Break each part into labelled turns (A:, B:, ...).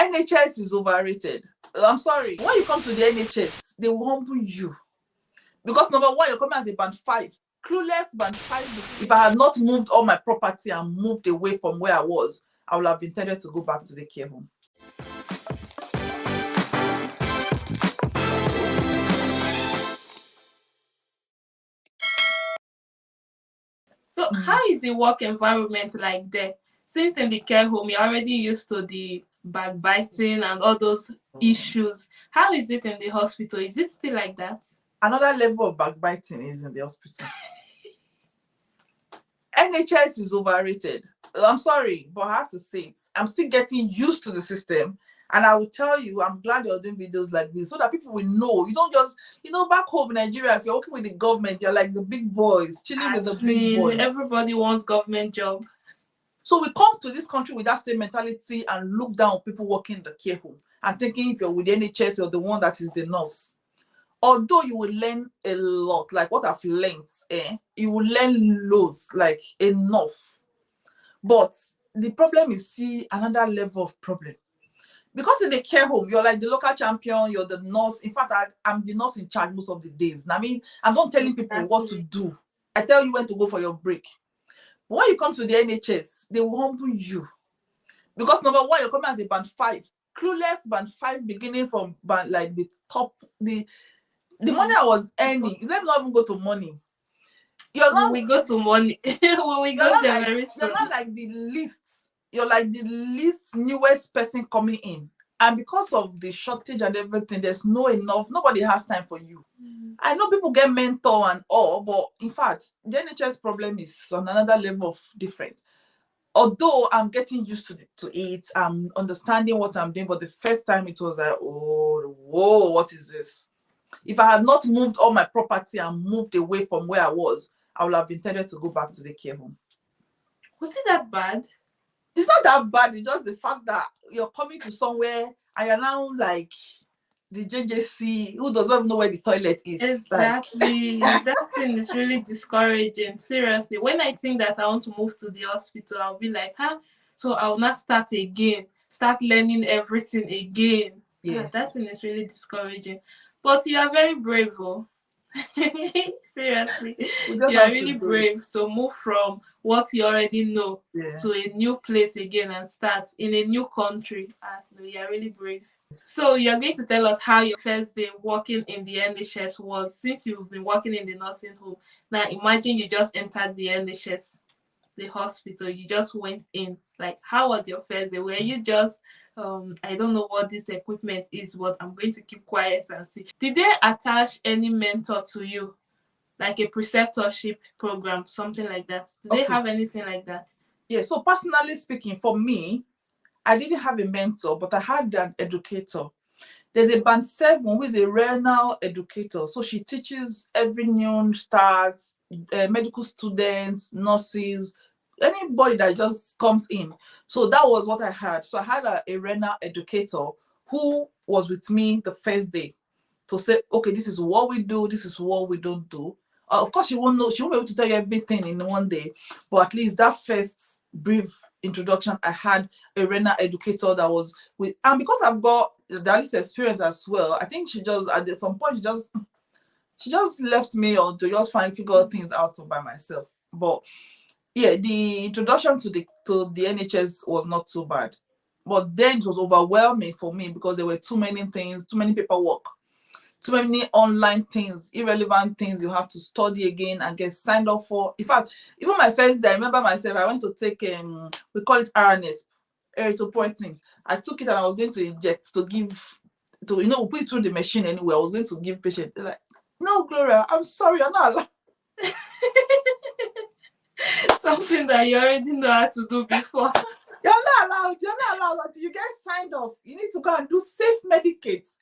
A: NHS is overrated. I'm sorry. When you come to the NHS, they will humble you. Because number one, you're coming as a band 5. Clueless band 5. If I had not moved all my property and moved away from where I was, I would have intended to go back to the care home.
B: So how is the work environment like there? Since in the care home, you're already used to the backbiting and all those issues. How is it in the hospital? Is it still like that?
A: Another level of backbiting is in the hospital. NHS is overrated. I'm sorry, but I have to say it. I'm still getting used to the system. And I will tell you, I'm glad you're doing videos like this so that people will know. You don't just, back home in Nigeria, if you're working with the government, you're like the big boys, chilling with the big boys.
B: Everybody wants government job.
A: So we come to this country with that same mentality and look down on people working in the care home and thinking if you're with the NHS, you're the one that is the nurse. Although you will learn a lot, like what I've learned, you will learn loads, like enough. But the problem is still another level of problem. Because in the care home, you're like the local champion, you're the nurse. In fact, I'm the nurse in charge most of the days. I mean, I'm not telling people what to do. I tell you when to go for your break. But when you come to the NHS, they will humble you. Because number one, you're coming as a band 5. Clueless band 5 beginning from band, like the top, the money I was earning. Let me not even go to money.
B: When we go to money, when we go there very soon.
A: You're not like the least. You're like the least newest person coming in. And because of the shortage and everything, there's nobody has time for you. I know people get mentor and all, but in fact, the NHS problem is on another level of different. Although I'm getting used to it, I'm understanding what I'm doing, but the first time it was like, oh, whoa, what is this? If I had not moved all my property and moved away from where I was, I would have intended to go back to the care home.
B: Was it that bad?
A: It's not that bad. It's just the fact that you're coming to somewhere and you're now like the JJC who doesn't even know where the toilet is.
B: Exactly. That thing is really discouraging. Seriously. When I think that I want to move to the hospital, I'll be like, so I'll not start again. Start learning everything again.
A: Yeah.
B: That thing is really discouraging. But you are very brave, oh. Seriously, you are really brave to move from what you already know to a new place again and start in a new country. You are really brave. So you're going to tell us how your first day working in the NHS was, since you've been working in the nursing home. Now imagine you just entered the NHS, the hospital, you just went in. Like, how was your first day? Were you just I don't know what this equipment is, but I'm going to keep quiet and see. Did they attach any mentor to you? Like a preceptorship program, something like that? Do they have anything like that?
A: Yeah, so personally speaking, for me, I didn't have a mentor, but I had an educator. There's a band 7 who is a renal educator. So she teaches every new start, medical students, nurses, anybody that just comes in. So that was what I had. So I had a renal educator who was with me the first day to say, okay, this is what we do, this is what we don't do. Of course, she won't be able to tell you everything in one day, but at least that first brief introduction, I had a renal educator that was with, and because I've got the dialysis experience as well, I think she just, at some point, she just left me or to just figure things out by myself. But yeah, the introduction to the NHS was not so bad, but then it was overwhelming for me because there were too many things, too many paperwork, too many online things, irrelevant things you have to study again and get signed up for. In fact, even my first day, I remember myself, I went to take, we call it RNS, erythropoietin. I took it and I was going to inject, to give, to, we put it through the machine anyway. I was going to give patient. They're like, no, Gloria, I'm sorry, you're not allowed.
B: Something that you already know how to do before.
A: You're not allowed until you get signed off. You need to go and do safe medicates.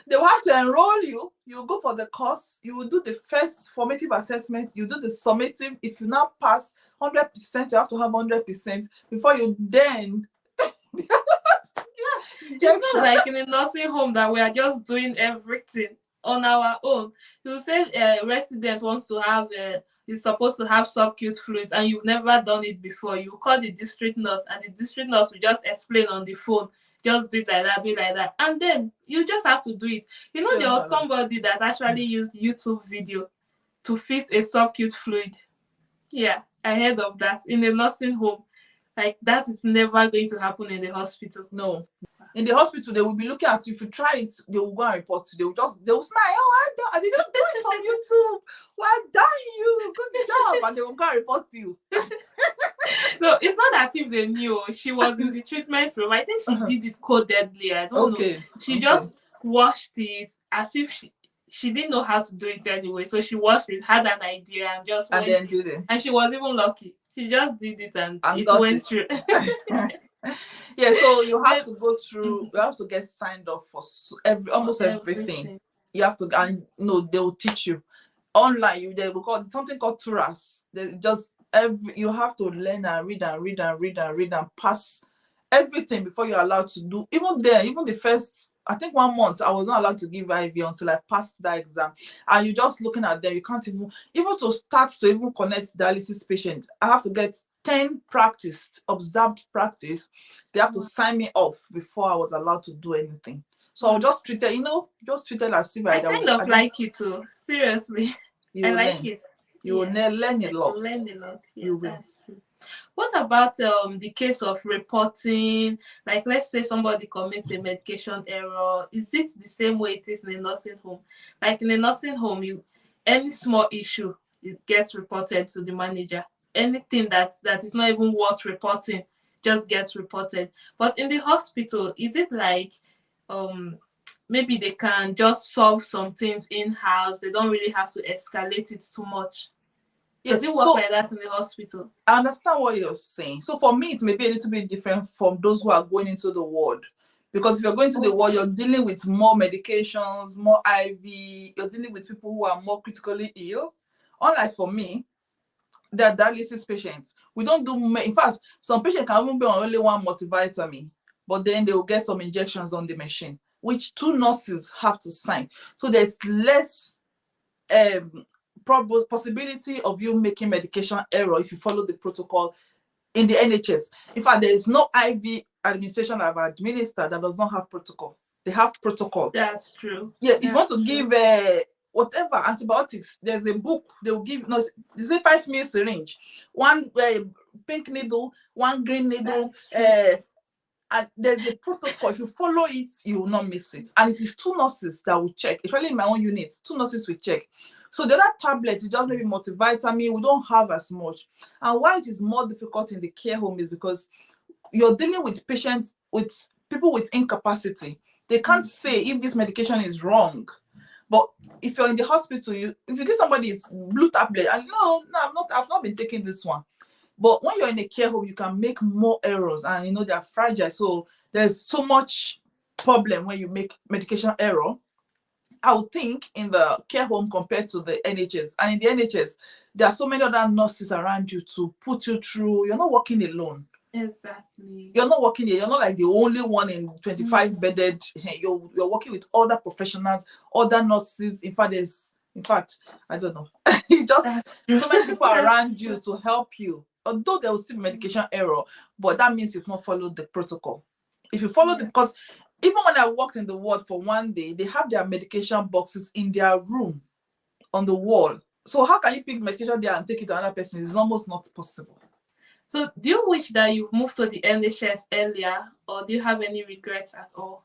A: They will have to enroll you. You go for the course. You will do the first formative assessment. You do the summative. If you now pass 100%, you have to have 100% before you then.
B: It's not like in a nursing home that we are just doing everything on our own. You say a resident wants to have is supposed to have subcute fluids and you've never done it before, you call the district nurse and the district nurse will just explain on the phone, just do it like that, do it like that, and then you just have to do it. You know, there was somebody that actually used YouTube video to fix a subcute fluid. Yeah, I heard of that in a nursing home. Like, that is never going to happen in the hospital.
A: No. In the hospital, they will be looking at you. If you try it, they will go and report you. They will smile. Oh, I didn't do it from YouTube. Well done, you. Good job. And they will go and report you.
B: No, it's not as if they knew. She was in the treatment room. I think she did it codedly. I don't know. She just watched it as if she didn't know how to do it anyway. So she watched it, had an idea, and just went.
A: Then did it.
B: And she was even lucky. She just did it and it went through.
A: Yeah, so you have to go through, you have to get signed up for almost everything. You have to, and they will teach you. Online, they will call something called TURAS. You have to learn and read and pass everything before you're allowed to do. Even the first, I think 1 month, I was not allowed to give IV until I passed that exam. And you're just looking at them, you can't even to start to even connect dialysis patients. I have to get 10 observed practice. They have to sign me off before I was allowed to do anything. So I'll just treat it as if
B: I kind of like it too. Seriously. I like it.
A: You will learn a lot.
B: Yeah, you will. That's true. What about the case of reporting? Like, let's say somebody commits a medication error. Is it the same way it is in a nursing home? Like, in a nursing home, any small issue, it gets reported to the manager. Anything that is not even worth reporting just gets reported. But in the hospital, is it like maybe they can just solve some things in-house? They don't really have to escalate it too much. Does it work like that in the hospital?
A: I understand what you're saying. So for me, it may be a little bit different from those who are going into the ward. Because if you're going to the ward, you're dealing with more medications, more IV, you're dealing with people who are more critically ill. Unlike for me, they're dialysis patients. We don't do, in fact, some patients can even be on only one multivitamin, but then they will get some injections on the machine, which 2 nurses have to sign. So there's less possibility of you making medication error if you follow the protocol in the NHS. In fact, there is no IV administration I've administered that does not have protocol. They have protocol.
B: That's true.
A: Yeah, if you want to give whatever antibiotics, there's a book they will give. No, it's a 5 ml syringe, 1 pink needle, 1 green needle. And there's a protocol. If you follow it, you will not miss it. And it is 2 nurses that will check. Especially in my own unit, 2 nurses will check. So the other tablet is just maybe multivitamin. We don't have as much. And why it is more difficult in the care home is because you're dealing with patients, with people with incapacity. They can't say if this medication is wrong. But if you're in the hospital, if you give somebody this blue tablet, and I've not been taking this one. But when you're in a care home, you can make more errors, and they're fragile. So there's so much problem when you make medication error. I would think in the care home compared to the NHS. And in the NHS, there are so many other nurses around you to put you through. You're not working alone.
B: Exactly.
A: You're not working here. You're not like the only one in 25 bedded. You're working with other professionals, other nurses. In fact, I don't know. Just so many people around you to help you. Although there will still be medication error, but that means you've not followed the protocol. If you follow because even when I worked in the ward for 1 day, they have their medication boxes in their room on the wall. So how can you pick medication there and take it to another person? It's almost not possible.
B: So do you wish that you've moved to the NHS earlier, or do you have any regrets at all?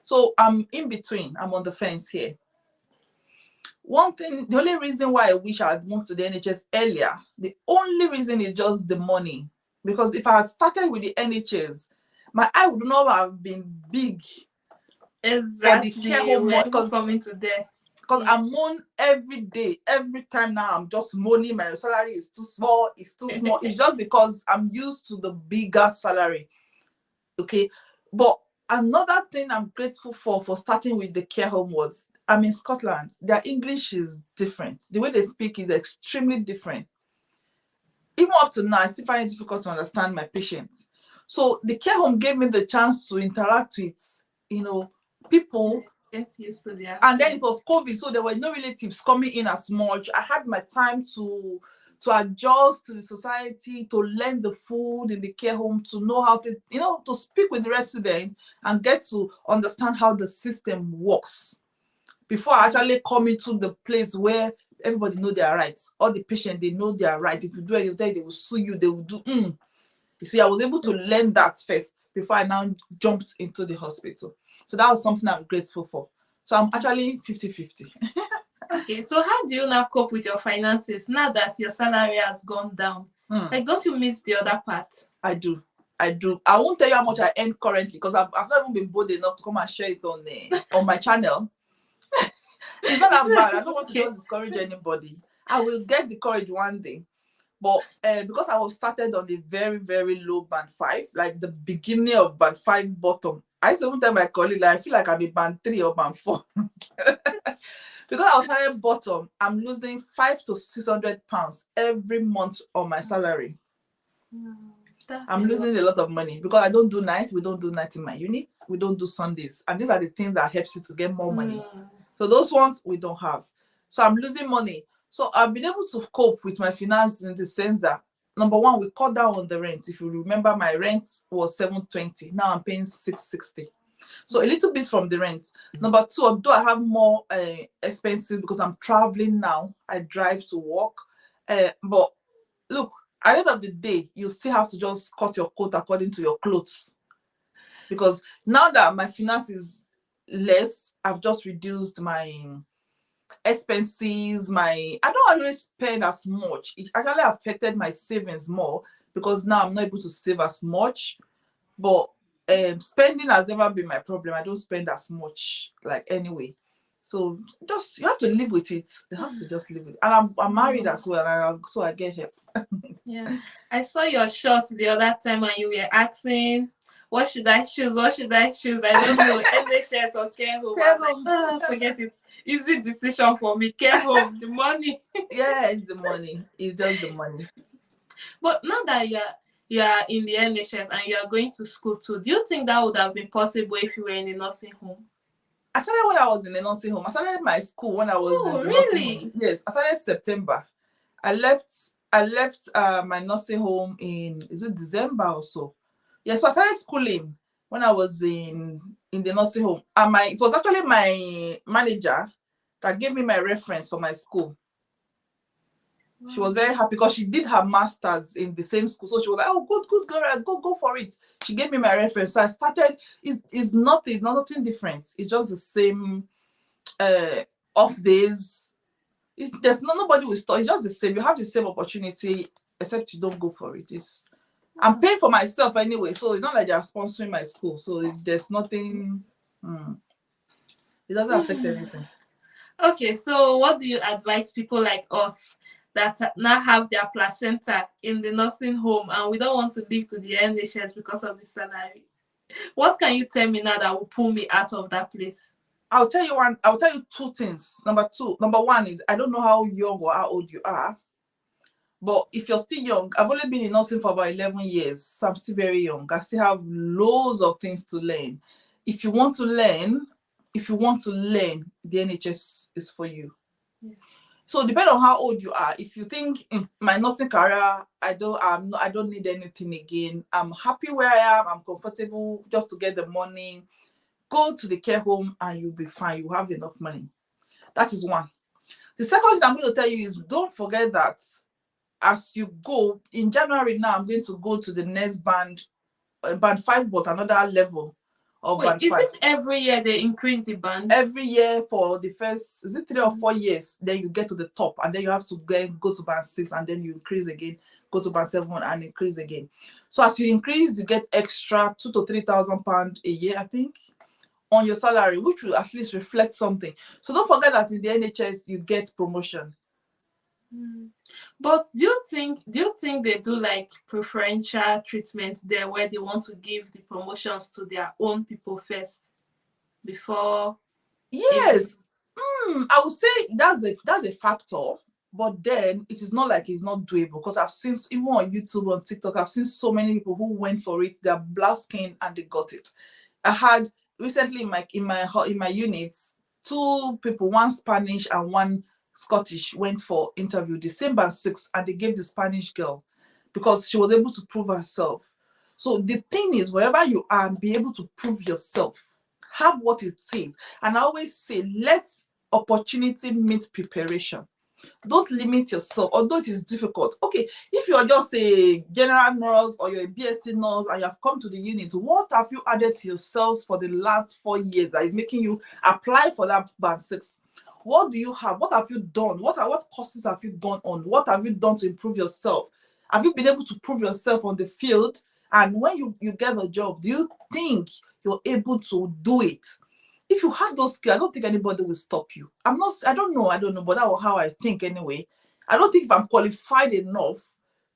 A: So I'm in between. I'm on the fence here. One thing, the only reason why I wish I had moved to the NHS earlier, the only reason is just the money. Because if I had started with the NHS, my eye would not have been big.
B: Exactly.
A: For the care home
B: because coming to there.
A: Because I moan every day, every time now. I'm just moaning. My salary is too small. It's too small. It's just because I'm used to the bigger salary. Okay. But another thing I'm grateful for starting with the care home was, I'm in Scotland. Their English is different. The way they speak is extremely different. Even up to now, I still find it difficult to understand my patients. So the care home gave me the chance to interact with, people
B: get used to the accent.
A: And then it was COVID, so there were no relatives coming in as much. I had my time to adjust to the society, to learn the food in the care home, to know how to, to speak with the resident and get to understand how the system works before I actually come into the place where everybody know their rights. All the patients, they know their rights. If you do anything, they will sue you. They will do. You see, I was able to learn that first before I now jumped into the hospital. So that was something I'm grateful for. So I'm actually 50-50.
B: Okay, so how do you now cope with your finances now that your salary has gone down? Like, don't you miss the other part?
A: I do. I won't tell you how much I earn currently because I've not even been bold enough to come and share it on my channel. It's not that bad. I don't want to just discourage anybody. I will get the courage one day. But because I was started on the very, very low band 5, like the beginning of band 5 bottom, I used to even tell my colleague, like, I feel like I'm in band 3 or band 4. Because I was starting bottom, I'm losing 500 to 600 pounds every month on my salary. I'm losing a lot of money because I don't do night. We don't do night in my unit. We don't do Sundays. And these are the things that helps you to get more money. So those ones we don't have. So I'm losing money. So I've been able to cope with my finances in the sense that, number one, we cut down on the rent. If you remember, my rent was 720. Now I'm paying 660. So a little bit from the rent. Number two, although I have more expenses because I'm traveling now, I drive to work. But look, at the end of the day, you still have to just cut your coat according to your clothes. Because now that my finance is less, I've just reduced my expenses. I don't always spend as much. It actually affected my savings more because now I'm not able to save as much. But spending has never been my problem. I don't spend as much, like, anyway. So just you have to live with it. You have to just live with it. And I'm married as well, so I get help.
B: Yeah, I saw your short the other time and you were asking, what should I choose? What should I choose? I don't know. NHS or care home?
A: Care
B: home. Like, forget it. Easy decision for me. Care home, the money.
A: Yeah, it's the money. It's just the money.
B: But now that you're in the NHS and you're going to school too, do you think that would have been possible if you were in a nursing home?
A: I started when I was in a nursing home. I started my school when I was in the nursing home. Yes, I started September. I left my nursing home in, is it December or so? Yeah, so I started schooling when I was in the nursing home. And it was actually my manager that gave me my reference for my school. Wow. She was very happy because she did her master's in the same school. So she was like, oh, good girl, go for it. She gave me my reference. So I started, it's nothing different. It's just the same off days. There's nobody will stop. It's just the same. You have the same opportunity, except you don't go for it. I'm paying for myself anyway, so it's not like they're sponsoring my school. So there's nothing. It doesn't affect anything.
B: Okay, so what do you advise people like us that now have their placenta in the nursing home and we don't want to leave to the NHS because of the salary? What can you tell me now that will pull me out of that place?
A: I'll tell you two things. Number one is, I don't know how young or how old you are, but if you're still young, I've only been in nursing for about 11 years, so I'm still very young. I still have loads of things to learn. If you want to learn, the NHS is for you. Yeah. So depending on how old you are, if you think my nursing career, I don't need anything again. I'm happy where I am. I'm comfortable just to get the money. Go to the care home and you'll be fine. You have enough money. That is one. The second thing I'm going to tell you is, don't forget that as you go in January now, I'm going to go to the next band 5, but another level of band 5.
B: Is it every year they increase the band?
A: Every year for the first, is it 3 or 4 years? Then you get to the top, and then you have to go to band 6, and then you increase again, go to band 7 and increase again. So as you increase, you get extra 2,000 to 3,000 pounds a year, I think, on your salary, which will at least reflect something. So don't forget that in the NHS you get promotion.
B: But do you think they do like preferential treatment there, where they want to give the promotions to their own people first before?
A: Yes. I would say that's a factor, but then it is not like it's not doable, because I've seen, even on YouTube, on TikTok, I've seen so many people who went for it. They're black skin and they got it. I had recently in my units, 2 people, one Spanish and one Scottish, went for interview, the same band 6, and they gave the Spanish girl because she was able to prove herself. So the thing is, wherever you are, be able to prove yourself. Have what it takes. And I always say, let opportunity meet preparation. Don't limit yourself, although it is difficult. Okay, if you're just a general nurse or you're a BSc nurse and you have come to the unit, what have you added to yourselves for the last 4 years that is making you apply for that band 6? What do you have? What have you done? What courses have you done on? What have you done to improve yourself? Have you been able to prove yourself on the field? And when you get a job, do you think you're able to do it? If you have those skills, I don't think anybody will stop you. I don't know, but that's how I think anyway. I don't think if I'm qualified enough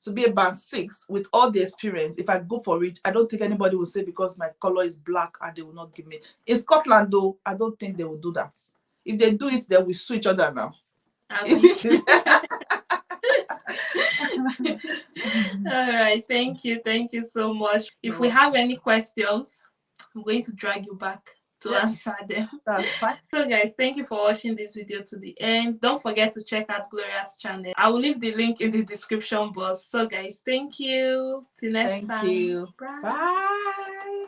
A: to be a band 6 with all the experience, if I go for it, I don't think anybody will say because my color is black and they will not give me. In Scotland, though, I don't think they will do that. If they do it, they will sue each other now. Is it?
B: All right, thank you so much. If we have any questions, I'm going to drag you back to answer them.
A: That's fine.
B: So guys, thank you for watching this video to the end. Don't forget to check out Gloria's channel. I will leave the link in the description box. So guys, thank you. Till next time.
A: Thank you.
B: Bye.
A: Bye.